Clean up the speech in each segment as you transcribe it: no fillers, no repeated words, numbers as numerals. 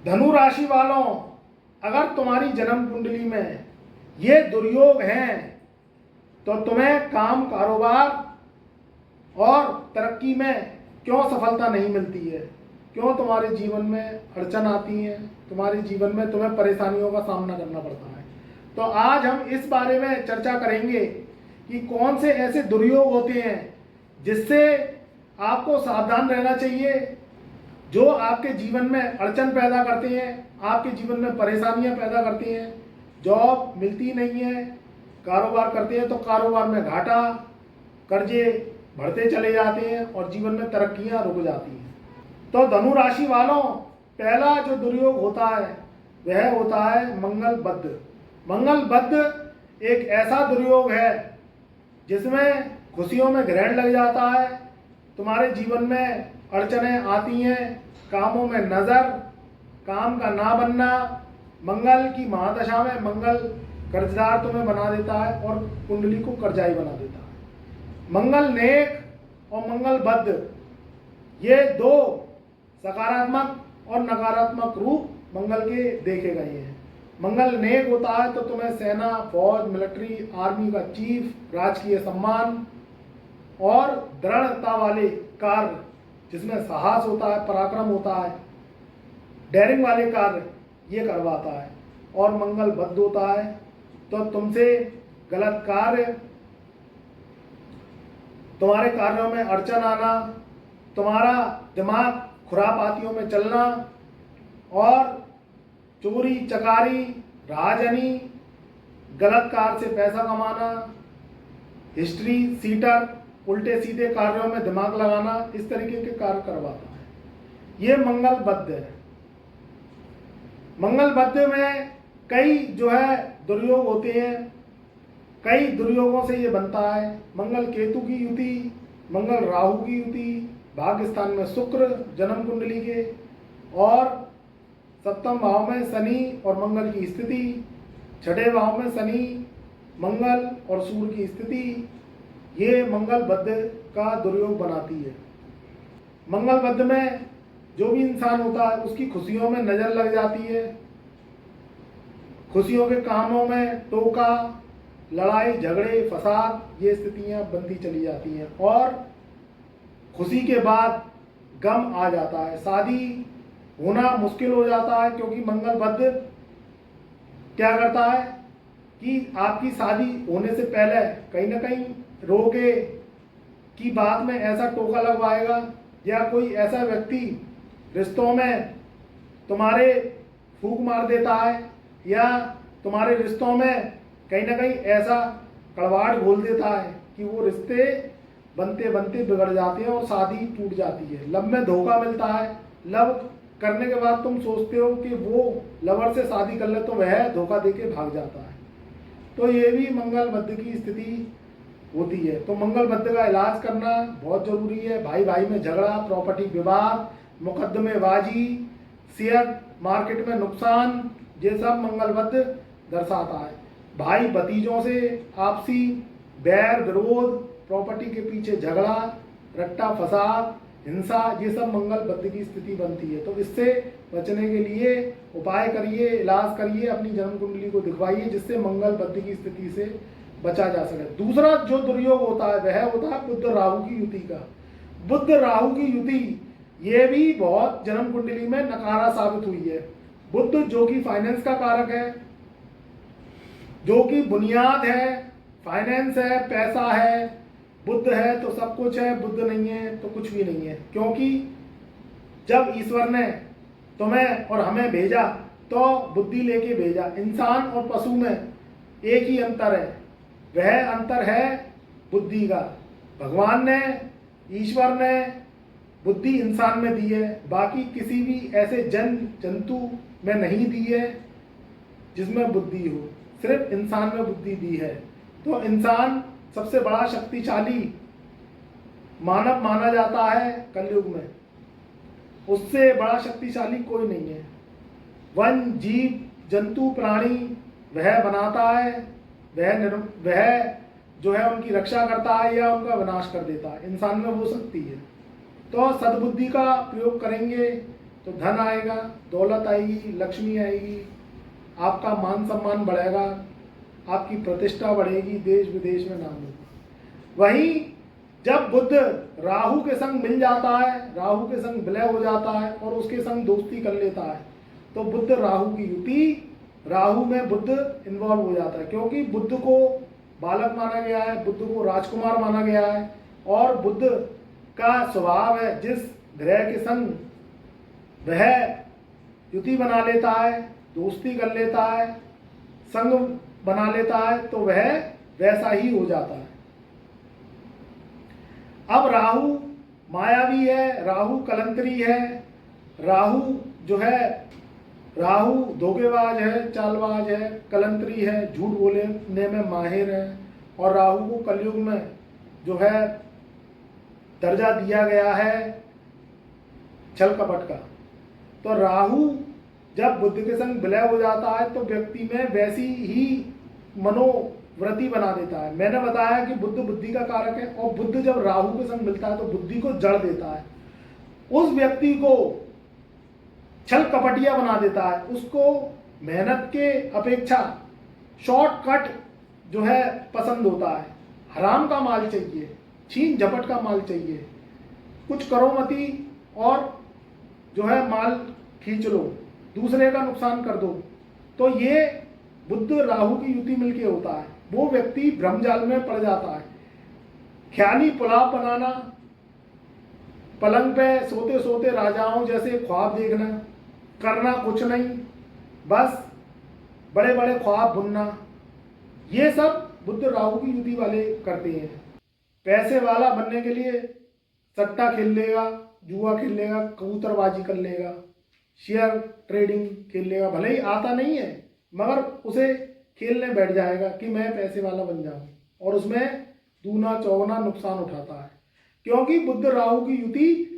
धनु राशि वालों, अगर तुम्हारी जन्म कुंडली में ये दुर्योग हैं तो तुम्हें काम, कारोबार और तरक्की में क्यों सफलता नहीं मिलती है? क्यों तुम्हारे जीवन में अड़चन आती है? तुम्हारे जीवन में तुम्हें परेशानियों का सामना करना पड़ता है। तो आज हम इस बारे में चर्चा करेंगे कि कौन से ऐसे दुर्योग होते हैं जिससे आपको सावधान रहना चाहिए, जो आपके जीवन में अड़चन पैदा करते हैं, आपके जीवन में परेशानियां पैदा करते हैं। जॉब मिलती नहीं है, कारोबार करते हैं तो कारोबार में घाटा, कर्जे बढ़ते चले जाते हैं और जीवन में तरक्कियां रुक जाती हैं। तो धनु राशि वालों, पहला जो दुर्योग होता है वह होता है मंगल बद्ध। मंगल बद्ध एक ऐसा दुर्योग है जिसमें खुशियों में ग्रहण लग जाता है, तुम्हारे जीवन में अड़चनें आती हैं, कामों में नज़र, काम का ना बनना, मंगल की महादशा में मंगल कर्जदार तुम्हें बना देता है और कुंडली को कर्जाई बना देता है। मंगल नेक और मंगल बद्ध, ये दो सकारात्मक और नकारात्मक रूप मंगल के देखे गए हैं। मंगल नेक होता है तो तुम्हें सेना, फौज, मिलिट्री, आर्मी का चीफ, राजकीय सम्मान और दृढ़ता वाले कार्य जिसमें साहस होता है, पराक्रम होता है, डेयरिंग वाले कार्य ये करवाता है। और मंगल बद्ध होता है तो तुमसे गलत कार्य, तुम्हारे कार्यों में अड़चन आना, तुम्हारा दिमाग खुरापातियों में चलना और चोरी चकारी, राजनी, गलत कार्य से पैसा कमाना, हिस्ट्री सीटर, उल्टे सीधे कार्यों में दिमाग लगाना, इस तरीके के कार्य करवाता है। ये मंगल बद्ध है। मंगल बद्ध में कई जो है दुर्योग होते हैं, कई दुर्योगों से ये बनता है। मंगल केतु की युति, मंगल राहु की युति, भाग्य स्थान में शुक्र जन्म कुंडली के, और सप्तम भाव में शनि और मंगल की स्थिति, छठे भाव में शनि, मंगल और सूर्य की स्थिति, ये मंगल बद्ध का दुर्योग बनाती है। मंगल बद्ध में जो भी इंसान होता है उसकी खुशियों में नजर लग जाती है, खुशियों के कामों में टोका, लड़ाई झगड़े, फसाद, ये स्थितियां बनती चली जाती हैं और खुशी के बाद गम आ जाता है, शादी होना मुश्किल हो जाता है। क्योंकि मंगल बद्ध क्या करता है कि आपकी शादी होने से पहले कहीं ना कहीं रोके की बात में ऐसा टोका लगवाएगा, या कोई ऐसा व्यक्ति रिश्तों में तुम्हारे फूंक मार देता है, या तुम्हारे रिश्तों में कहीं ना कहीं ऐसा कड़वाड़ घोल देता है कि वो रिश्ते बनते बनते बिगड़ जाते हैं और शादी टूट जाती है। लव में धोखा मिलता है, लव करने के बाद तुम सोचते हो कि वो लवर से शादी कर ले तो वह धोखा देके भाग जाता है। तो ये भी मंगल बद्ध की स्थिति होती है। तो मंगल बद्ध का इलाज करना बहुत जरूरी है। भाई भाई में झगड़ा, प्रॉपर्टी विवाद, मुकदमेबाजी, शेयर मार्केट में नुकसान, ये सब मंगल बद्ध दर्शाता है। भाई भतीजों से आपसी बैर विरोध, प्रॉपर्टी के पीछे झगड़ा, रट्टा फसाद, हिंसा, ये सब मंगल बद्ध की स्थिति बनती है। तो इससे बचने के लिए उपाय करिए, इलाज करिए, अपनी जन्म कुंडली को दिखवाइए जिससे मंगल बद्ध की स्थिति से बचा जा सके। दूसरा जो दुर्योग होता है वह होता है बुध राहु की युति का। बुध राहु की युति ये भी बहुत जन्म कुंडली में नकारा साबित हुई है। बुध जो कि फाइनेंस का कारक है, जो कि बुनियाद है, फाइनेंस है, पैसा है, बुध है तो सब कुछ है, बुध नहीं है तो कुछ भी नहीं है। क्योंकि जब ईश्वर ने तुम्हें और हमें भेजा तो बुद्धि लेके भेजा। इंसान और पशु में एक ही अंतर है, वह अंतर है बुद्धि का। भगवान ने, ईश्वर ने बुद्धि इंसान में दी है, बाकी किसी भी ऐसे जंतु में नहीं दी है जिसमें बुद्धि हो, सिर्फ इंसान में बुद्धि दी है। तो इंसान सबसे बड़ा शक्तिशाली मानव माना जाता है कलयुग में, उससे बड़ा शक्तिशाली कोई नहीं है। वन जीव जंतु प्राणी वह बनाता है, वह जो है उनकी रक्षा करता है या उनका विनाश कर देता है। इंसान में वो शक्ति है। तो सद्बुद्धि का प्रयोग करेंगे तो धन आएगा, दौलत आएगी, लक्ष्मी आएगी, आपका मान सम्मान बढ़ेगा, आपकी प्रतिष्ठा बढ़ेगी, देश विदेश में नाम होगा। वहीं जब बुध राहु के संग मिल जाता है, राहु के संग विलय हो जाता है और उसके संग दोस्ती कर लेता है, तो बुध राहु की युति, राहु में बुध इन्वॉल्व हो जाता है, क्योंकि बुध को बालक माना गया है, बुध को राजकुमार माना गया है, और बुध का स्वभाव है जिस ग्रह के संग वह युति बना लेता है, दोस्ती कर लेता है, संग बना लेता है, तो वह वैसा ही हो जाता है। अब राहु मायावी है, राहु कलंतरी है, राहु जो है, राहु धोखेबाज है, चालबाज है, कलंतरी है, झूठ बोलने में माहिर है, और राहु को कलयुग में जो है दर्जा दिया गया है छल कपट का। तो राहु जब बुध के संग विलय हो जाता है तो व्यक्ति में वैसी ही मनोवृत्ति बना देता है। मैंने बताया कि बुध बुद्धि का कारक है, और बुध जब राहु के संग मिलता है तो बुद्धि को जड़ देता है, उस व्यक्ति को छल कपटिया बना देता है, उसको मेहनत के अपेक्षा शॉर्टकट जो है पसंद होता है, हराम का माल चाहिए, छीन झपट का माल चाहिए, कुछ करो मती और जो है माल खींच लो, दूसरे का नुकसान कर दो। तो ये बुध राहु की युति मिलके होता है, वो व्यक्ति भ्रमजाल में पड़ जाता है। ख्याली पुलाव बनाना, पलंग पे सोते सोते राजाओं जैसे ख्वाब देखना, करना कुछ नहीं, बस बड़े बड़े ख्वाब बुनना, ये सब बुध राहु की युति वाले करते हैं। पैसे वाला बनने के लिए सट्टा खेल लेगा, जुआ खेल लेगा, कबूतरबाजी कर लेगा, शेयर ट्रेडिंग खेल लेगा, भले ही आता नहीं है मगर उसे खेलने बैठ जाएगा कि मैं पैसे वाला बन जाऊं, और उसमें दूना चौगुना नुकसान उठाता है। क्योंकि बुध राहु की युति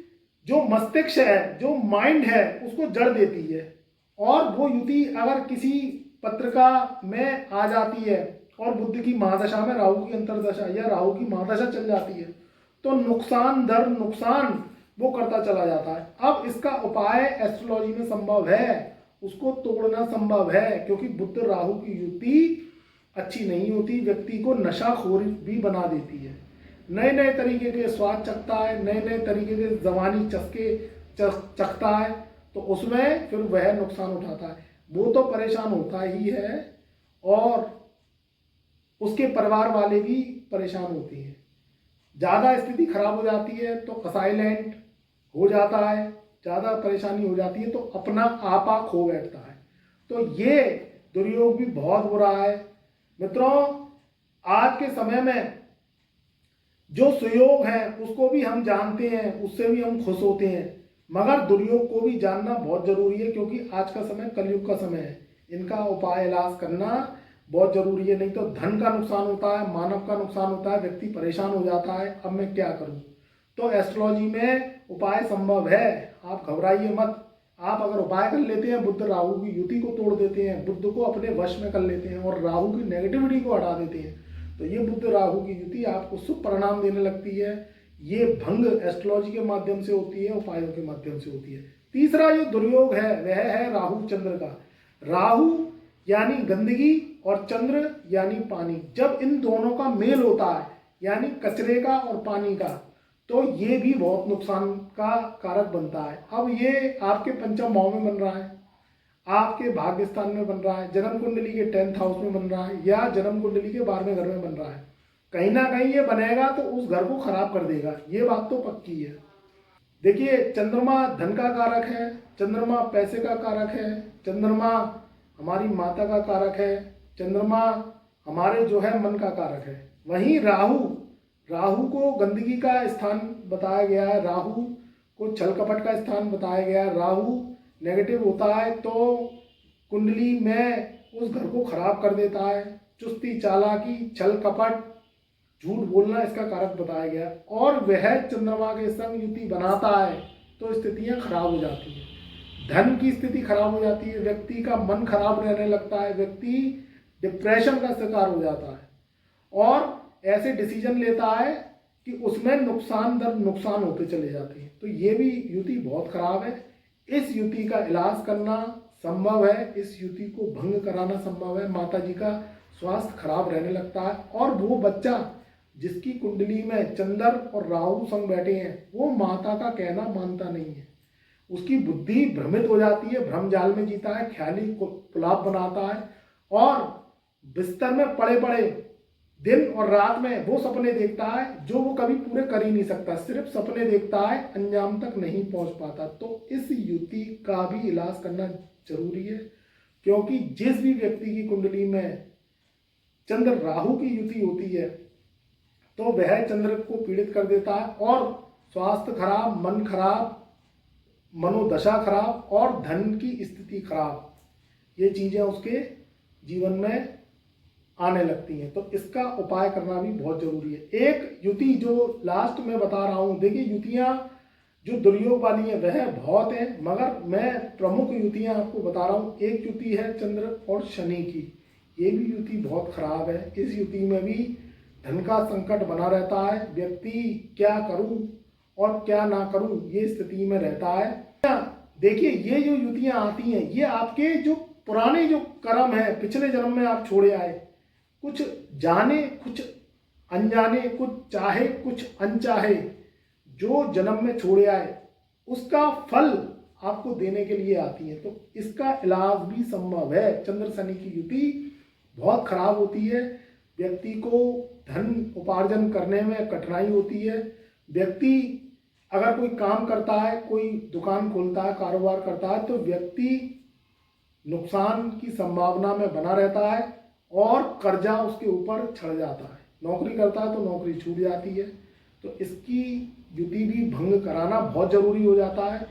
जो मस्तिष्क है, जो माइंड है, उसको जड़ देती है, और वो युति अगर किसी पत्रिका में आ जाती है और बुध की महादशा में राहु की अंतरदशा या राहु की महादशा चल जाती है, तो नुकसान दर नुकसान वो करता चला जाता है। अब इसका उपाय एस्ट्रोलॉजी में संभव है, उसको तोड़ना संभव है, क्योंकि बुध राहु की युति अच्छी नहीं होती, व्यक्ति को नशाखोर भी बना देती है, नए नए तरीके के स्वाद चखता है, नए नए तरीके के जवानी चस्के चखता है, तो उसमें फिर वह नुकसान उठाता है। वो तो परेशान होता ही है और उसके परिवार वाले भी परेशान होते हैं। ज़्यादा स्थिति खराब हो जाती है तो साइलेंट हो जाता है, ज़्यादा परेशानी हो जाती है तो अपना आपा खो बैठता है। तो ये दुर्योग भी बहुत बुरा है मित्रों। आज के समय में जो सुयोग है उसको भी हम जानते हैं, उससे भी हम खुश होते हैं, मगर दुर्योग को भी जानना बहुत जरूरी है, क्योंकि आज का समय कलयुग का समय है। इनका उपाय इलाज करना बहुत जरूरी है, नहीं तो धन का नुकसान होता है, मानव का नुकसान होता है, व्यक्ति परेशान हो जाता है, अब मैं क्या करूं। तो एस्ट्रोलॉजी में उपाय संभव है, आप घबराइए मत। आप अगर उपाय कर लेते हैं, बुध राहु की युति को तोड़ देते हैं, बुध को अपने वश में कर लेते हैं और राहु की नेगेटिविटी को हटा देते हैं, तो ये बुध राहु की युति आपको शुभ परिणाम देने लगती है। ये भंग एस्ट्रोलॉजी के माध्यम से होती है, उपायों के माध्यम से होती है। तीसरा जो दुर्योग है वह है राहु चंद्र का। राहु यानी गंदगी और चंद्र यानी पानी, जब इन दोनों का मेल होता है यानी कचरे का और पानी का, तो ये भी बहुत नुकसान का कारक बनता है। अब ये आपके पंचम भाव में बन रहा है, आपके भाग्य स्थान में बन रहा है, जन्म कुंडली के 10th हाउस में बन रहा है, या जन्म कुंडली के 12वें घर में बन रहा है। कहीं ना कहीं ये बनेगा तो उस घर को खराब कर देगा, ये बात तो पक्की है। देखिए, चंद्रमा धन का कारक है, चंद्रमा पैसे का कारक है, चंद्रमा हमारी माता का कारक है, चंद्रमा हमारे जो है मन का कारक है। वहीं राहु को गंदगी का स्थान बताया गया है, राहु को छल कपट का स्थान बताया गया है। राहु नेगेटिव होता है तो कुंडली में उस घर को खराब कर देता है। चुस्ती, चालाकी, छल कपट, झूठ बोलना इसका कारक बताया गया, और वह चंद्रमा के संग युति बनाता है तो स्थितियां खराब हो जाती हैं। धन की स्थिति खराब हो जाती है, व्यक्ति का मन खराब रहने लगता है, व्यक्ति डिप्रेशन का शिकार हो जाता है और ऐसे डिसीजन लेता है कि उसमें नुकसान दर नुकसान होते चले जाते हैं। तो ये भी युति बहुत खराब है। इस युति का इलाज करना संभव है, इस युति को भंग कराना संभव है। माता जी का स्वास्थ्य खराब रहने लगता है और वो बच्चा जिसकी कुंडली में चंद्र और राहु संग बैठे हैं वो माता का कहना मानता नहीं है। उसकी बुद्धि भ्रमित हो जाती है, भ्रम जाल में जीता है, ख्याली पुलाव बनाता है और बिस्तर में पड़े पड़े दिन और रात में वो सपने देखता है जो वो कभी पूरे कर ही नहीं सकता, सिर्फ सपने देखता है, अंजाम तक नहीं पहुंच पाता। तो इस युति का भी इलाज करना जरूरी है, क्योंकि जिस भी व्यक्ति की कुंडली में चंद्र राहु की युति होती है तो वह चंद्र को पीड़ित कर देता है और स्वास्थ्य खराब, मन खराब, मनोदशा खराब और धन की स्थिति खराब, ये चीजें उसके जीवन में आने लगती हैं। तो इसका उपाय करना भी बहुत जरूरी है। एक युति जो लास्ट में बता रहा हूं, देखिए युतियां जो दुर्योग वाली हैं वह बहुत हैं, मगर मैं प्रमुख युतियां आपको बता रहा हूं। एक युति है चंद्र और शनि की, ये भी युति बहुत खराब है। इस युति में भी धन का संकट बना रहता है, व्यक्ति क्या करूं और क्या ना करूं ये स्थिति में रहता है। देखिए ये जो युतियां आती हैं ये आपके जो पुराने जो कर्म है, पिछले जन्म में आप छोड़े आए, कुछ जाने कुछ अनजाने, कुछ चाहे कुछ अनचाहे, जो जन्म में छोड़े आए उसका फल आपको देने के लिए आती है। तो इसका इलाज भी संभव है। चंद्र शनि की युति बहुत खराब होती है, व्यक्ति को धन उपार्जन करने में कठिनाई होती है। व्यक्ति अगर कोई काम करता है, कोई दुकान खोलता है, कारोबार करता है, तो व्यक्ति नुकसान की संभावना में बना रहता है और कर्जा उसके ऊपर चढ़ जाता है। नौकरी करता है तो नौकरी छूट जाती है। तो इसकी युति भी भंग कराना बहुत जरूरी हो जाता है।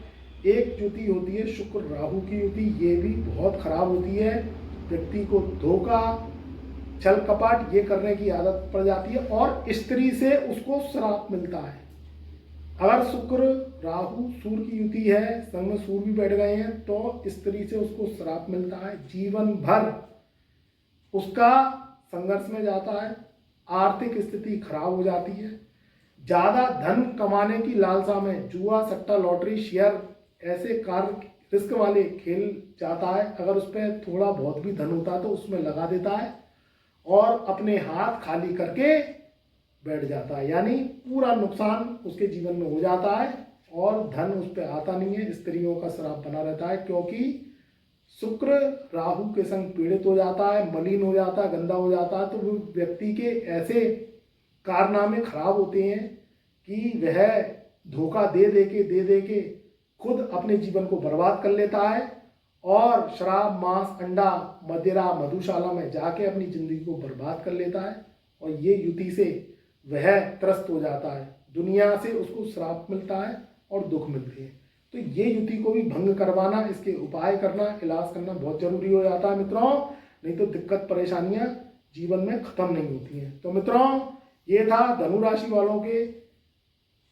एक युति होती है शुक्र राहु की युति, ये भी बहुत खराब होती है। व्यक्ति को धोखा, छल कपट ये करने की आदत पड़ जाती है और स्त्री से उसको श्राप मिलता है। अगर शुक्र राहु सूर्य की युति है, संग में सूर्य भी बैठ गए हैं, तो स्त्री से उसको श्राप मिलता है। जीवन भर उसका संघर्ष में जाता है, आर्थिक स्थिति खराब हो जाती है। ज्यादा धन कमाने की लालसा में जुआ, सट्टा, लॉटरी, शेयर ऐसे कार्य रिस्क वाले खेल जाता है। अगर उस पर थोड़ा बहुत भी धन होता है तो उसमें लगा देता है और अपने हाथ खाली करके बैठ जाता है, यानी पूरा नुकसान उसके जीवन में हो जाता है और धन उस पर आता नहीं है। स्त्रियों का श्राप बना रहता है, क्योंकि शुक्र राहु के संग पीड़ित हो जाता है, मलिन हो जाता है, गंदा हो जाता है। तो वो व्यक्ति के ऐसे कारनामे खराब होते हैं कि वह धोखा दे दे के खुद अपने जीवन को बर्बाद कर लेता है और शराब, मांस, अंडा, मदिरा, मधुशाला में जाके अपनी जिंदगी को बर्बाद कर लेता है। और ये युति से वह त्रस्त हो जाता है, दुनिया से उसको श्राप मिलता है और दुख मिलते हैं। तो ये युति को भी भंग करवाना, इसके उपाय करना, इलाज करना बहुत जरूरी हो जाता है मित्रों, नहीं तो दिक्कत परेशानियां जीवन में खत्म नहीं होती हैं। तो मित्रों ये था धनु राशि वालों के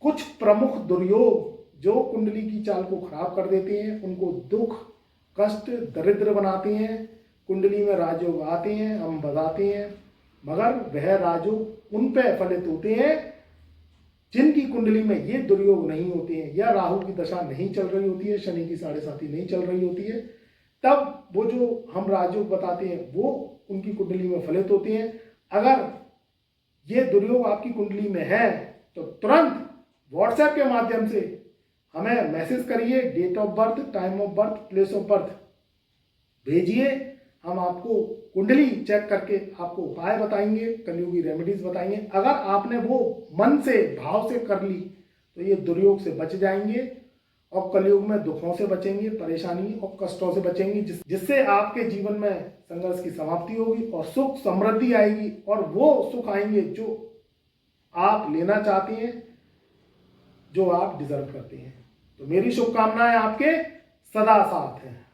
कुछ प्रमुख दुर्योग जो कुंडली की चाल को खराब कर देते हैं, उनको दुख, कष्ट, दरिद्र बनाते हैं। कुंडली में राजयोग आते हैं, हम बताते हैं, मगर वह राजयोग उन पे फलित होते हैं जिनकी कुंडली में ये दुर्योग नहीं होते हैं, या राहु की दशा नहीं चल रही होती है, शनि की 7.5 नहीं चल रही होती है। तब वो जो हम राजयोग बताते हैं वो उनकी कुंडली में फलित होते हैं। अगर ये दुर्योग आपकी कुंडली में है तो तुरंत व्हाट्सएप के माध्यम से हमें मैसेज करिए, date of birth, time of birth, place of birth भेजिए। हम आपको कुंडली चेक करके आपको उपाय बताएंगे, कलयुगी रेमेडीज बताएंगे। अगर आपने वो मन से, भाव से कर ली तो ये दुर्योग से बच जाएंगे और कलयुग में दुखों से बचेंगे, परेशानी और कष्टों से बचेंगे, जिससे आपके जीवन में संघर्ष की समाप्ति होगी और सुख समृद्धि आएगी और वो सुख आएंगे जो आप लेना चाहते हैं, जो आप डिजर्व करते हैं। तो मेरी शुभकामनाएं आपके सदा साथ हैं।